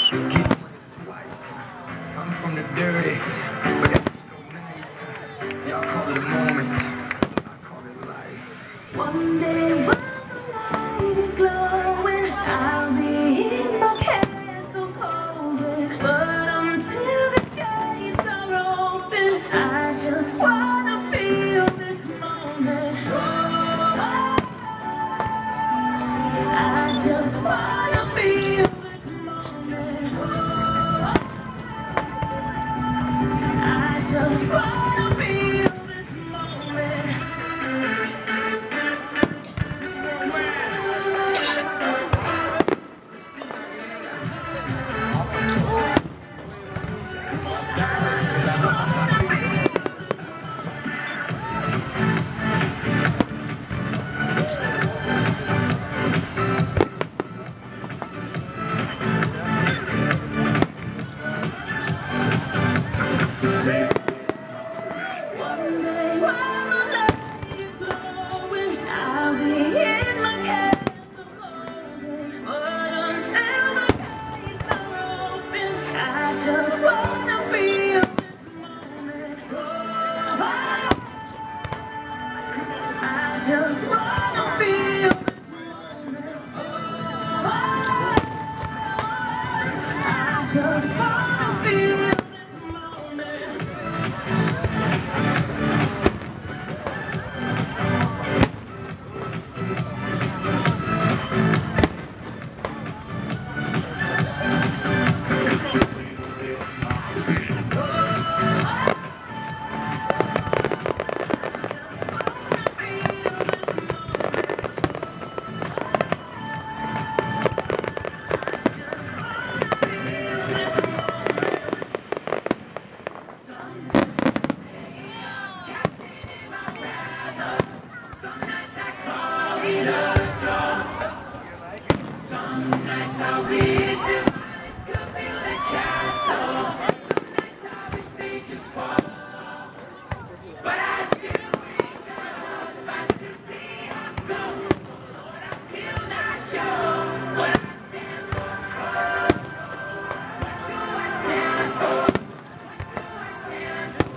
Keep twice. I'm from the dirty, but that go nice. Y'all call it a moment, I call it life. One day when the light is glowing, I'll be in my castle golden. But until the gates are open, I just wanna feel this moment. I just wanna feel this moment. I just wanna feel this moment. This One day when the light is glowing, I'll be in my castle golden. But until the gates are open, I just wanna feel this moment. I just wanna feel this moment. I just wanna feel this moment. Some nights I wish that I could build a castle. Some nights I wish they just fall. But I still wake up, I still see how close. Lord, I'm still not sure what I stand for. What do I stand for? What do I stand for?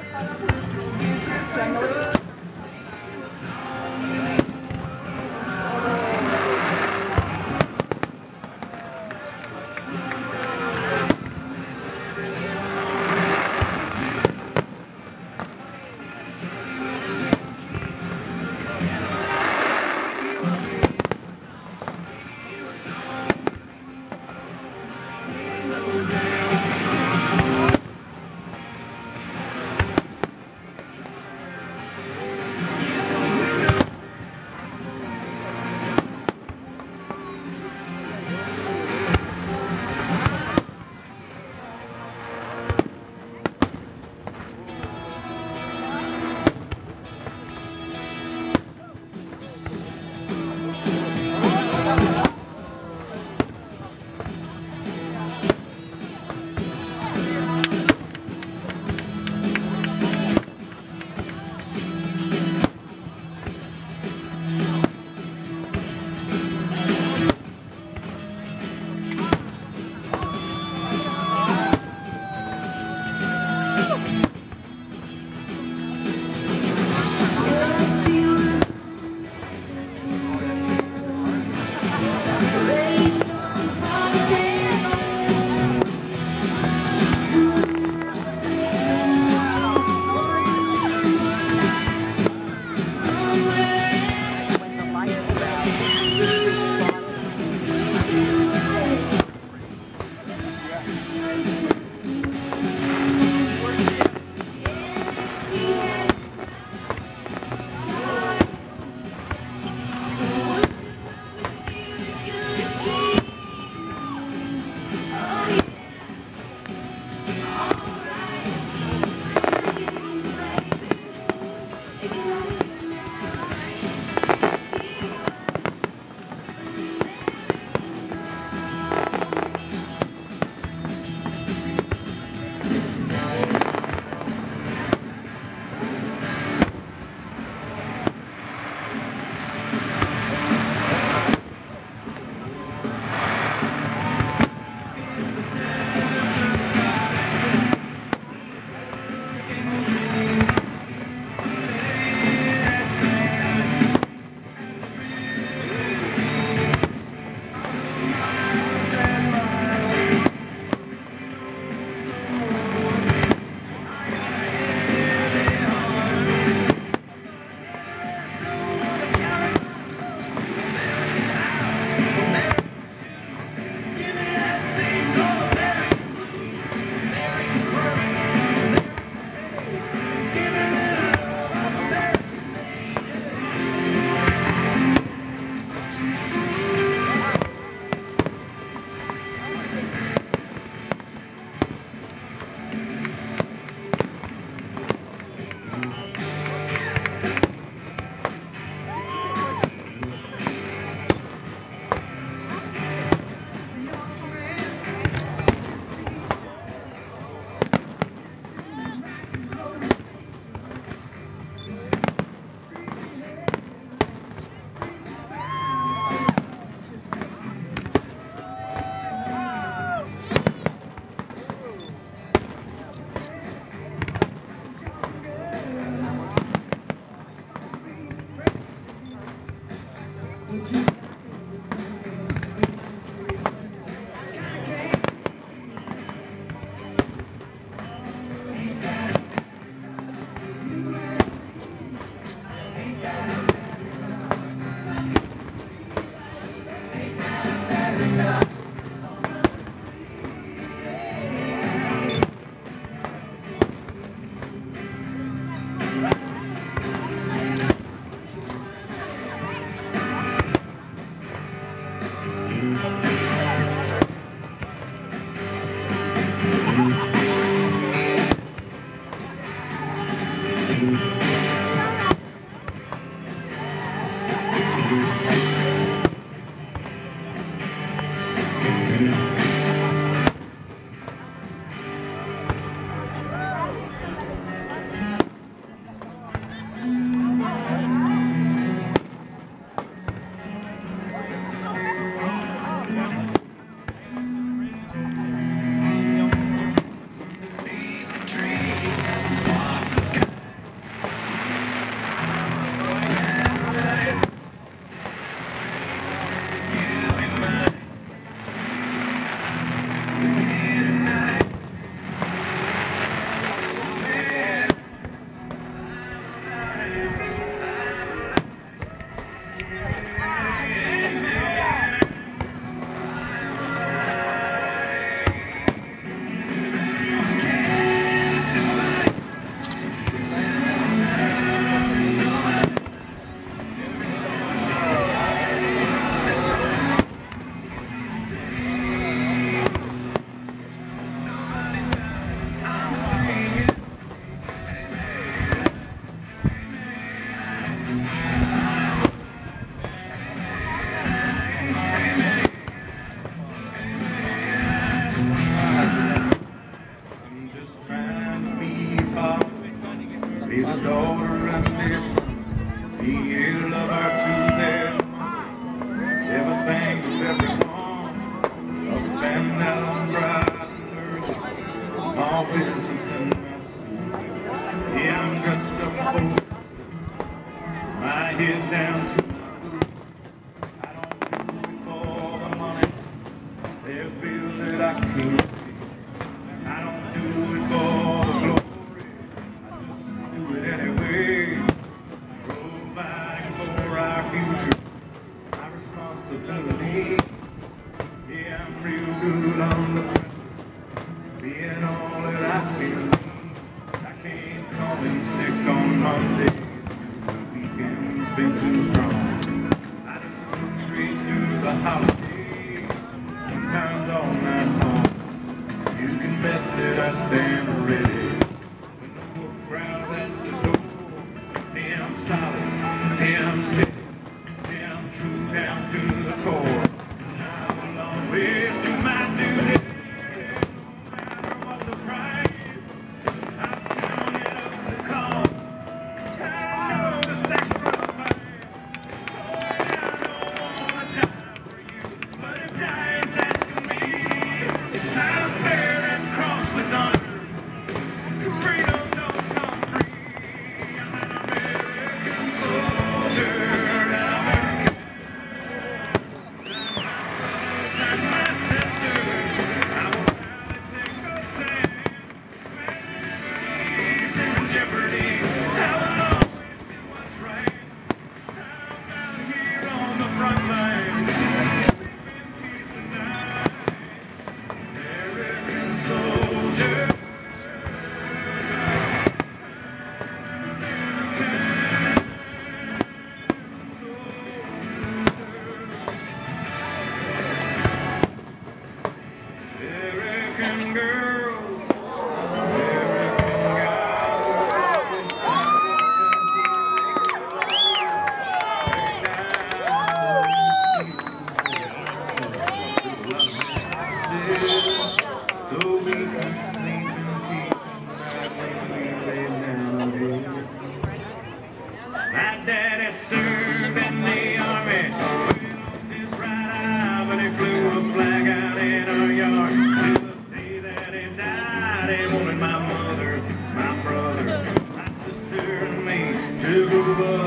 I don't know anymore. business in my suit. Yeah, I'm dressed up for my head down to my boots. I don't do it for the money. There's bills that I can't pay. I don't do it for the glory. I just do it anyway. Providing for our future, my responsibility. Yeah, I'm real good on the pressure, being all that I can be. I can't call in sick on Monday. The weekend's been too strong. I just look straight through the holidays, sometimes all night long. You can bet that I stand ready when the wolf growls at the door. Yeah, I'm solid, yeah, I'm steady, yeah, I'm true down to the core. And I will always do my duty, no matter what the price. I've counted up the cost, I know the sacrifice. I don't wanna die for you, but if dying's asking me, I'll bear that cross with honor, 'cause freedom don't come free. I'm an American soldier, an American. And my sisters, I will proudly take a stand. When liberty's in jeopardy, I will always do what's right. I'm out here on the front lines, sleep in peace tonight. American soldier. American girls, American guys, always so we can sleep in peace when we lay down. My daddy served in the army. We lost his right eye, but he flew a flag out in our yard. Till the day that he died, he wanted my mother, my brother, my sister, and me to go up